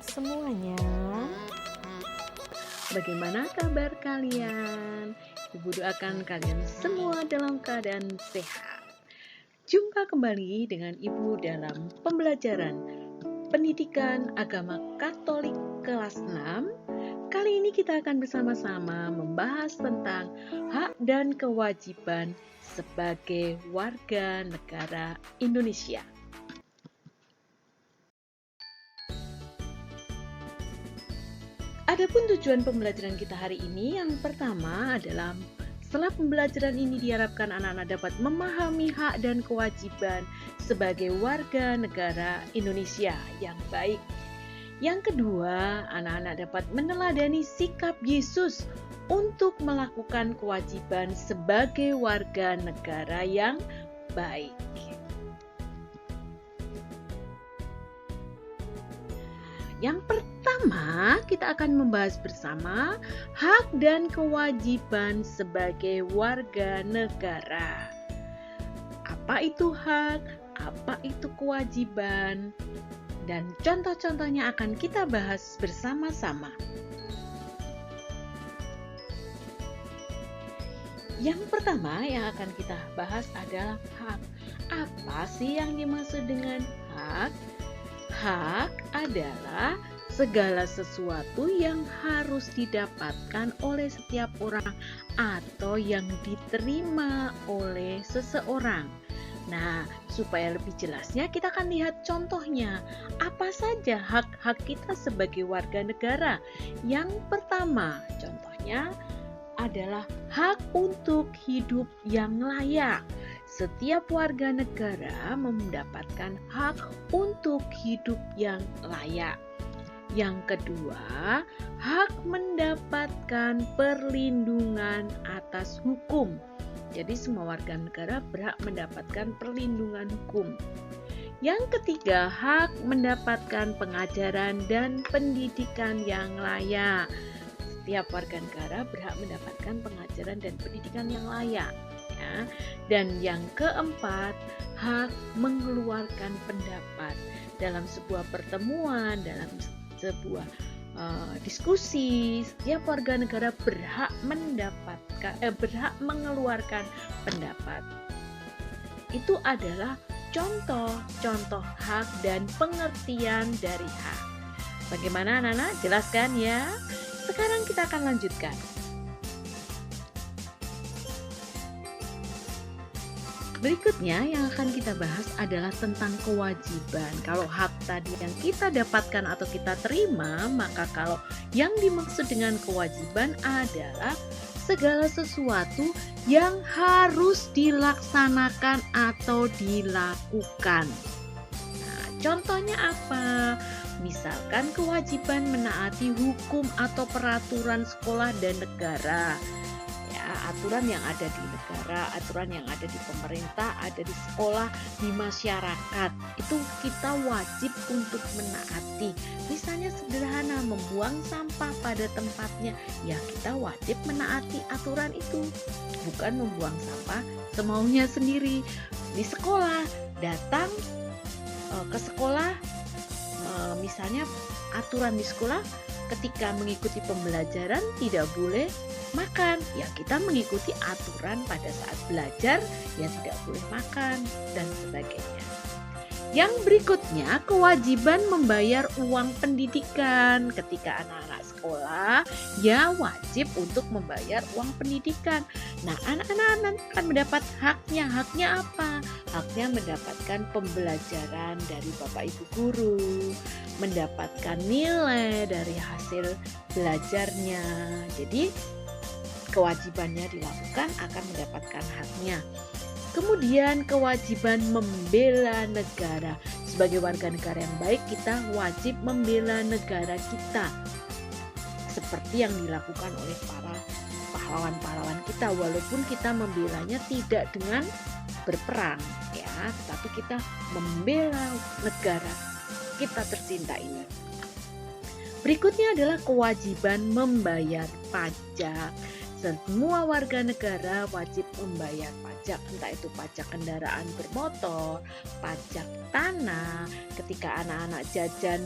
semuanya. Bagaimana kabar kalian? Ibu doakan kalian semua dalam keadaan sehat. Jumpa kembali dengan Ibu dalam pembelajaran Pendidikan Agama Katolik kelas 6. Kali ini kita akan bersama-sama membahas tentang hak dan kewajiban sebagai warga negara Indonesia. Adapun tujuan pembelajaran kita hari ini, yang pertama adalah setelah pembelajaran ini diharapkan anak-anak dapat memahami hak dan kewajiban sebagai warga negara Indonesia yang baik. Yang kedua, anak-anak dapat meneladani sikap Yesus untuk melakukan kewajiban sebagai warga negara yang baik. Yang pertama, kita akan membahas bersama hak dan kewajiban sebagai warga negara. Apa itu hak? Apa itu kewajiban? Dan contoh-contohnya akan kita bahas bersama-sama. Yang pertama yang akan kita bahas adalah hak. Apa sih yang dimaksud dengan hak? Hak adalah segala sesuatu yang harus didapatkan oleh setiap orang atau yang diterima oleh seseorang. Nah, supaya lebih jelasnya kita akan lihat contohnya. Apa saja hak-hak kita sebagai warga negara? Yang pertama, contohnya adalah hak untuk hidup yang layak. Setiap warga negara mendapatkan hak untuk hidup yang layak. Yang kedua, hak mendapatkan perlindungan atas hukum. Jadi semua warga negara berhak mendapatkan perlindungan hukum. Yang ketiga, hak mendapatkan pengajaran dan pendidikan yang layak. Setiap warga negara berhak mendapatkan pengajaran dan pendidikan yang layak. Ya. Dan yang keempat, hak mengeluarkan pendapat dalam sebuah pertemuan, dalam sebuah diskusi. Setiap warga negara berhak berhak mengeluarkan pendapat. Itu adalah contoh-contoh hak dan pengertian dari hak. Bagaimana anak-anak? Jelaskan ya. Sekarang kita akan lanjutkan. Berikutnya yang akan kita bahas adalah tentang kewajiban. Kalau hak tadi yang kita dapatkan atau kita terima, maka kalau yang dimaksud dengan kewajiban adalah segala sesuatu yang harus dilaksanakan atau dilakukan. Nah, contohnya apa? Misalkan kewajiban menaati hukum atau peraturan sekolah dan negara. Aturan yang ada di negara, aturan yang ada di pemerintah, ada di sekolah, di masyarakat, itu kita wajib untuk menaati. Misalnya sederhana, membuang sampah pada tempatnya, ya kita wajib menaati aturan itu, bukan membuang sampah semaunya sendiri. Di sekolah, datang ke sekolah, misalnya aturan di sekolah ketika mengikuti pembelajaran tidak boleh makan, ya kita mengikuti aturan pada saat belajar, ya tidak boleh makan dan sebagainya. Yang berikutnya, kewajiban membayar uang pendidikan. Ketika anak-anak sekolah, ya wajib untuk membayar uang pendidikan. Nah, anak-anak akan mendapat haknya. Haknya apa? Haknya mendapatkan pembelajaran dari Bapak Ibu guru, mendapatkan nilai dari hasil belajarnya. Jadi, kewajibannya dilakukan akan mendapatkan haknya. Kemudian kewajiban membela negara. Sebagai warga negara yang baik, kita wajib membela negara kita. Seperti yang dilakukan oleh para pahlawan-pahlawan kita, walaupun kita membelanya tidak dengan berperang, ya, tetapi kita membela negara kita tercinta ini. Berikutnya adalah kewajiban membayar pajak. Semua warga negara wajib membayar pajak, entah itu pajak kendaraan bermotor, pajak tanah, ketika anak-anak jajan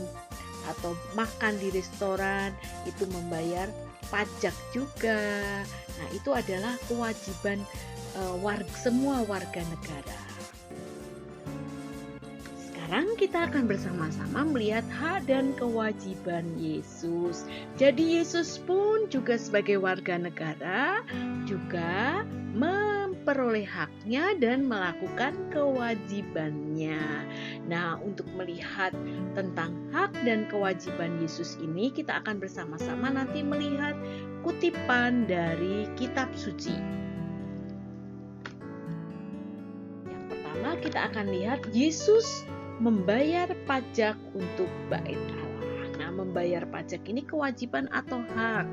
atau makan di restoran itu membayar pajak juga. Nah, itu adalah kewajiban semua warga negara. Sekarang kita akan bersama-sama melihat hak dan kewajiban Yesus. Jadi Yesus pun juga sebagai warga negara juga memperoleh haknya dan melakukan kewajibannya. Nah, untuk melihat tentang hak dan kewajiban Yesus ini, kita akan bersama-sama nanti melihat kutipan dari kitab suci. Yang pertama kita akan lihat Yesus membayar pajak untuk bait Allah. Nah, membayar pajak ini kewajiban atau hak?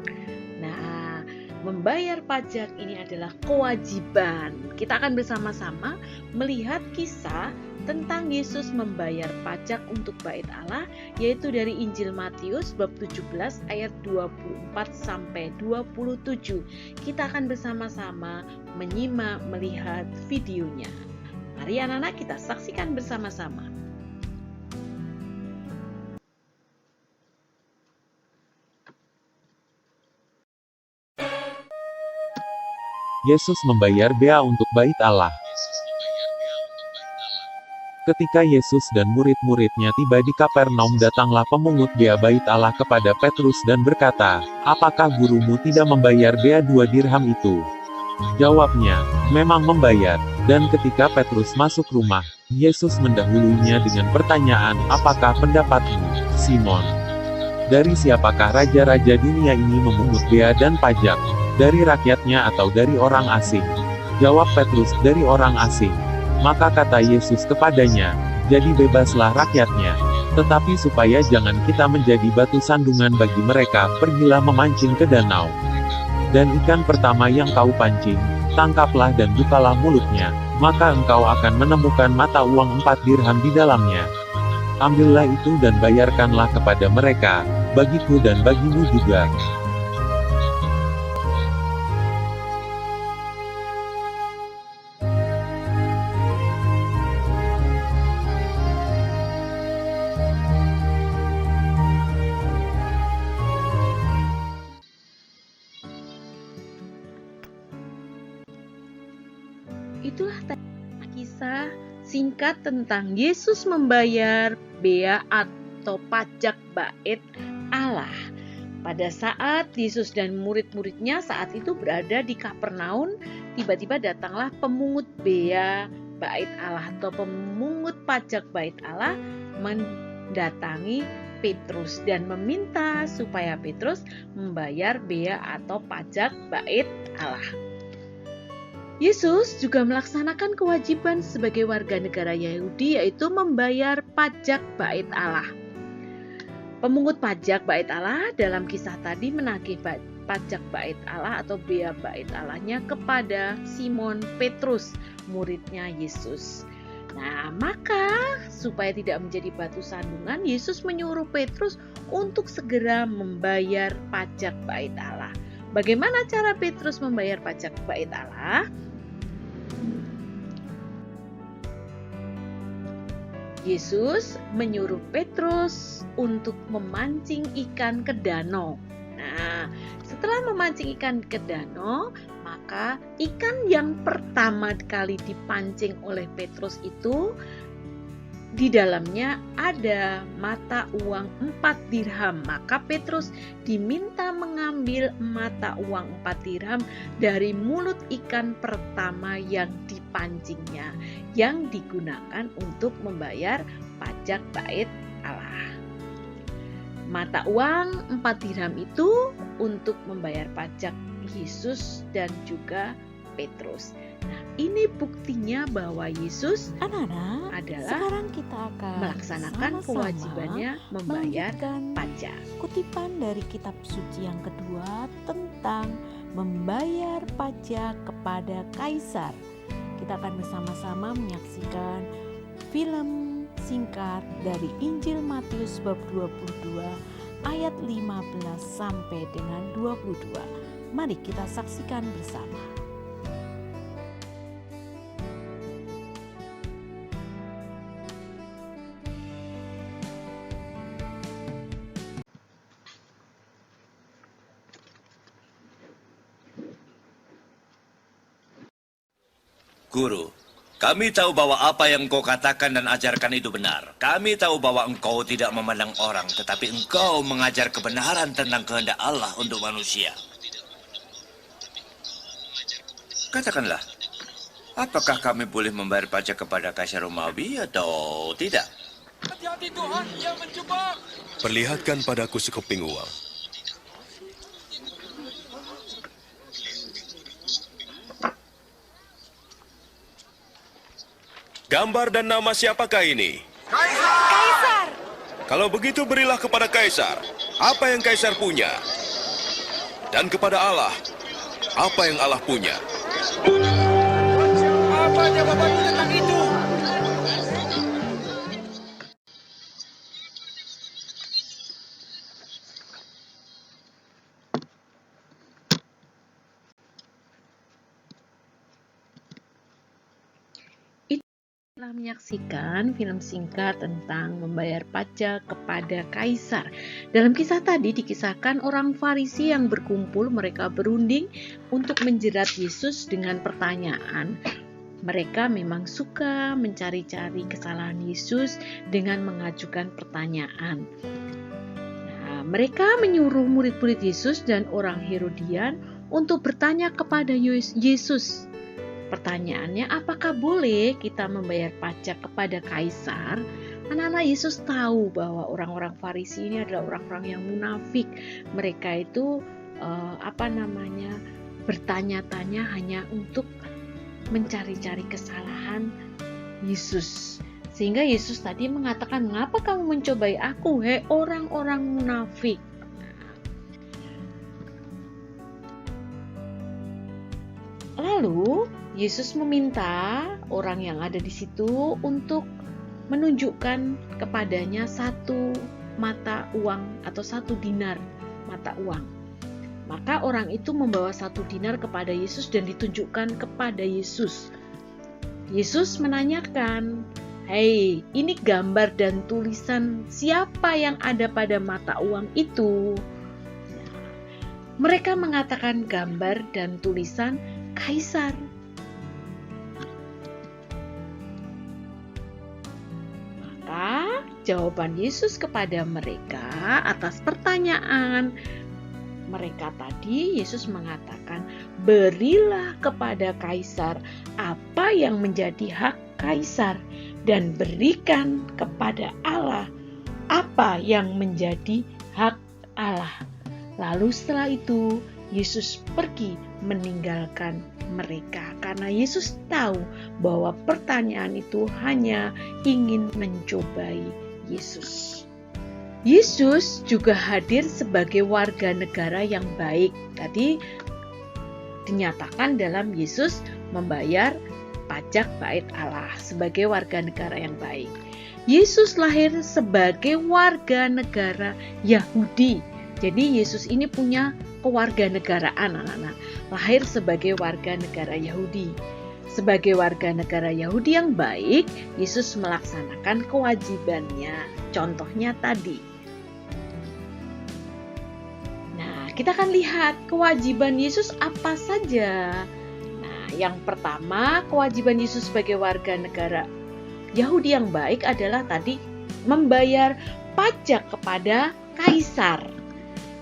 Nah, membayar pajak ini adalah kewajiban. Kita akan bersama-sama melihat kisah tentang Yesus membayar pajak untuk bait Allah, yaitu dari Injil Matius bab 17 ayat 24 sampai 27. Kita akan bersama-sama menyimak melihat videonya. Mari anak-anak kita saksikan bersama-sama. Yesus membayar bea untuk bait Allah. Ketika Yesus dan murid-muridnya tiba di Kapernaum, datanglah pemungut bea bait Allah kepada Petrus dan berkata, "Apakah gurumu tidak membayar bea 2 dirham itu?" Jawabnya, "Memang membayar." Dan ketika Petrus masuk rumah, Yesus mendahuluinya dengan pertanyaan, "Apakah pendapatmu, Simon? Dari siapakah raja-raja dunia ini memungut bea dan pajak? Dari rakyatnya atau dari orang asing?" Jawab Petrus, "Dari orang asing." Maka kata Yesus kepadanya, "Jadi bebaslah rakyatnya. Tetapi supaya jangan kita menjadi batu sandungan bagi mereka, pergilah memancing ke danau. Dan ikan pertama yang kau pancing, tangkaplah dan bukalah mulutnya, maka engkau akan menemukan mata uang 4 dirham di dalamnya. Ambillah itu dan bayarkanlah kepada mereka, bagiku dan bagimu juga." Itulah kisah singkat tentang Yesus membayar bea atau pajak bait Allah. Pada saat Yesus dan murid-muridnya saat itu berada di Kapernaum, tiba-tiba datanglah pemungut bea bait Allah atau pemungut pajak bait Allah mendatangi Petrus dan meminta supaya Petrus membayar bea atau pajak bait Allah. Yesus juga melaksanakan kewajiban sebagai warga negara Yahudi, yaitu membayar pajak bait Allah. Pemungut pajak bait Allah dalam kisah tadi menagih pajak bait Allah atau bea bait Allahnya kepada Simon Petrus, muridnya Yesus. Nah, maka supaya tidak menjadi batu sandungan, Yesus menyuruh Petrus untuk segera membayar pajak bait Allah. Bagaimana cara Petrus membayar pajak bait Allah? Yesus menyuruh Petrus untuk memancing ikan ke danau. Nah, setelah memancing ikan ke danau, maka ikan yang pertama kali dipancing oleh Petrus itu di dalamnya ada mata uang 4 dirham. Maka Petrus diminta mengambil mata uang 4 dirham dari mulut ikan pertama yang dipancingnya, yang digunakan untuk membayar pajak bait Allah. Mata uang 4 dirham itu untuk membayar pajak Yesus dan juga Petrus. Nah, ini buktinya bahwa Yesus adalah sekarang kita akan melaksanakan kewajibannya membayar pajak. Kutipan dari kitab suci yang kedua tentang membayar pajak kepada kaisar. Kita akan bersama-sama menyaksikan film singkat dari Injil Matius bab 22 ayat 15 sampai dengan 22. Mari kita saksikan bersama. Guru, kami tahu bahwa apa yang engkau katakan dan ajarkan itu benar. Kami tahu bahwa engkau tidak memandang orang, tetapi engkau mengajar kebenaran tentang kehendak Allah untuk manusia. Katakanlah, apakah kami boleh membayar pajak kepada Kaisar Romawi atau tidak? Hati-hati Tuhan, ia menjebak. Perlihatkan padaku sekeping uang. Gambar dan nama siapakah ini? Kaisar! Kalau begitu berilah kepada Kaisar apa yang Kaisar punya. Dan kepada Allah, apa yang Allah punya. Apa jawabanmu tentang itu? Telah menyaksikan film singkat tentang membayar pajak kepada kaisar. Dalam kisah tadi dikisahkan orang Farisi yang berkumpul, mereka berunding untuk menjerat Yesus dengan pertanyaan. Mereka memang suka mencari-cari kesalahan Yesus dengan mengajukan pertanyaan. Nah, mereka menyuruh murid-murid Yesus dan orang Herodian untuk bertanya kepada Yesus. Pertanyaannya, apakah boleh kita membayar pajak kepada kaisar? Anak-anak Yesus tahu bahwa orang-orang Farisi ini adalah orang-orang yang munafik. Mereka itu bertanya-tanya hanya untuk mencari-cari kesalahan Yesus. Sehingga Yesus tadi mengatakan, mengapa kamu mencobai aku, hei orang-orang munafik? Lalu Yesus meminta orang yang ada di situ untuk menunjukkan kepadanya satu mata uang atau 1 dinar mata uang. Maka orang itu membawa 1 dinar kepada Yesus dan ditunjukkan kepada Yesus. Yesus menanyakan, "Hei, ini gambar dan tulisan siapa yang ada pada mata uang itu?" Mereka mengatakan gambar dan tulisan Kaisar. Maka jawaban Yesus kepada mereka atas pertanyaan mereka tadi, Yesus mengatakan, berilah kepada Kaisar apa yang menjadi hak Kaisar dan berikan kepada Allah apa yang menjadi hak Allah. Lalu setelah itu Yesus pergi meninggalkan mereka karena Yesus tahu bahwa pertanyaan itu hanya ingin mencobai Yesus. Yesus juga hadir sebagai warga negara yang baik. Tadi dinyatakan dalam Yesus membayar pajak bait Allah sebagai warga negara yang baik. Yesus lahir sebagai warga negara Yahudi. Jadi Yesus ini punya kewarganegaraan, anak-anak. Lahir sebagai warga negara Yahudi. Sebagai warga negara Yahudi yang baik, Yesus melaksanakan kewajibannya. Contohnya tadi. Nah, kita akan lihat kewajiban Yesus apa saja. Nah, yang pertama, kewajiban Yesus sebagai warga negara Yahudi yang baik adalah tadi membayar pajak kepada kaisar.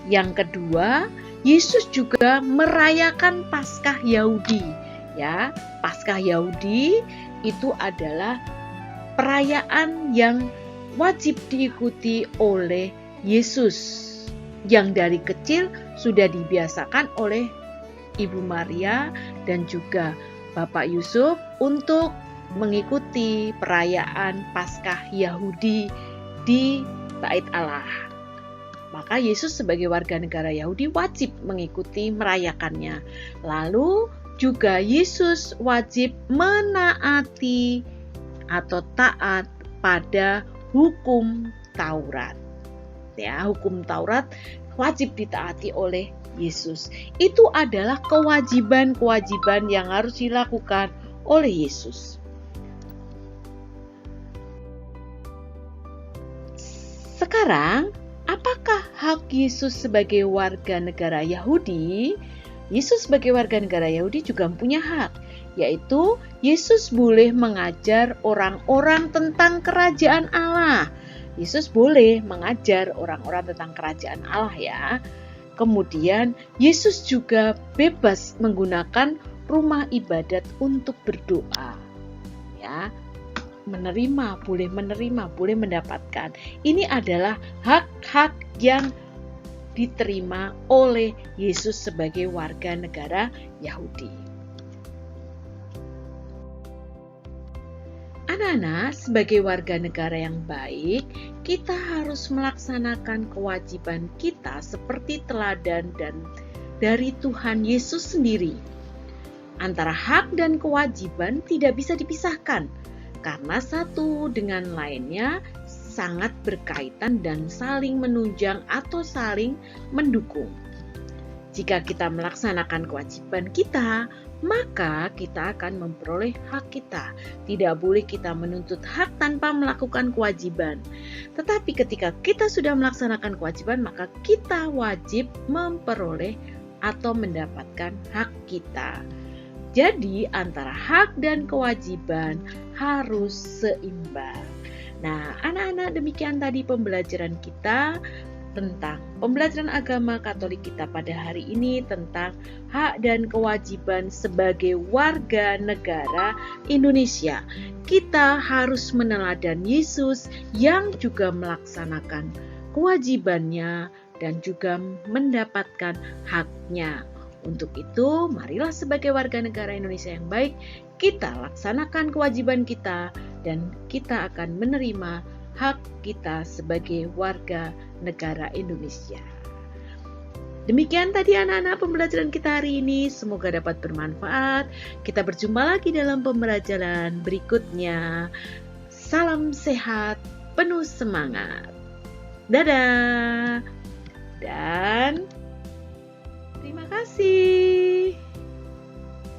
Yang kedua, Yesus juga merayakan Paskah Yahudi. Ya, Paskah Yahudi itu adalah perayaan yang wajib diikuti oleh Yesus, yang dari kecil sudah dibiasakan oleh Ibu Maria dan juga Bapak Yusuf untuk mengikuti perayaan Paskah Yahudi di Bait Allah. Maka Yesus sebagai warga negara Yahudi wajib mengikuti merayakannya. Lalu juga Yesus wajib menaati atau taat pada hukum Taurat. Ya, hukum Taurat wajib ditaati oleh Yesus. Itu adalah kewajiban-kewajiban yang harus dilakukan oleh Yesus. Sekarang, apakah hak Yesus sebagai warga negara Yahudi? Yesus sebagai warga negara Yahudi juga punya hak. yaitu Yesus boleh mengajar orang-orang tentang kerajaan Allah. Yesus boleh mengajar orang-orang tentang kerajaan Allah ya. Kemudian Yesus juga bebas menggunakan rumah ibadat untuk berdoa. Ya, boleh menerima, boleh mendapatkan. Ini adalah hak-hak yang diterima oleh Yesus sebagai warga negara Yahudi. Anak-anak, sebagai warga negara yang baik, kita harus melaksanakan kewajiban kita seperti teladan dan dari Tuhan Yesus sendiri. Antara hak dan kewajiban tidak bisa dipisahkan, karena satu dengan lainnya sangat berkaitan dan saling menunjang atau saling mendukung. Jika kita melaksanakan kewajiban kita, maka kita akan memperoleh hak kita. Tidak boleh kita menuntut hak tanpa melakukan kewajiban. Tetapi ketika kita sudah melaksanakan kewajiban, maka kita wajib memperoleh atau mendapatkan hak kita. Jadi antara hak dan kewajiban harus seimbang. Nah, anak-anak, demikian tadi pembelajaran kita tentang pembelajaran agama Katolik kita pada hari ini tentang hak dan kewajiban sebagai warga negara Indonesia. Kita harus meneladan Yesus yang juga melaksanakan kewajibannya dan juga mendapatkan haknya. Untuk itu, marilah sebagai warga negara Indonesia yang baik, kita laksanakan kewajiban kita dan kita akan menerima hak kita sebagai warga negara Indonesia. Demikian tadi anak-anak pembelajaran kita hari ini, semoga dapat bermanfaat. Kita berjumpa lagi dalam pembelajaran berikutnya. Salam sehat, penuh semangat. Dadah. Dan terima kasih.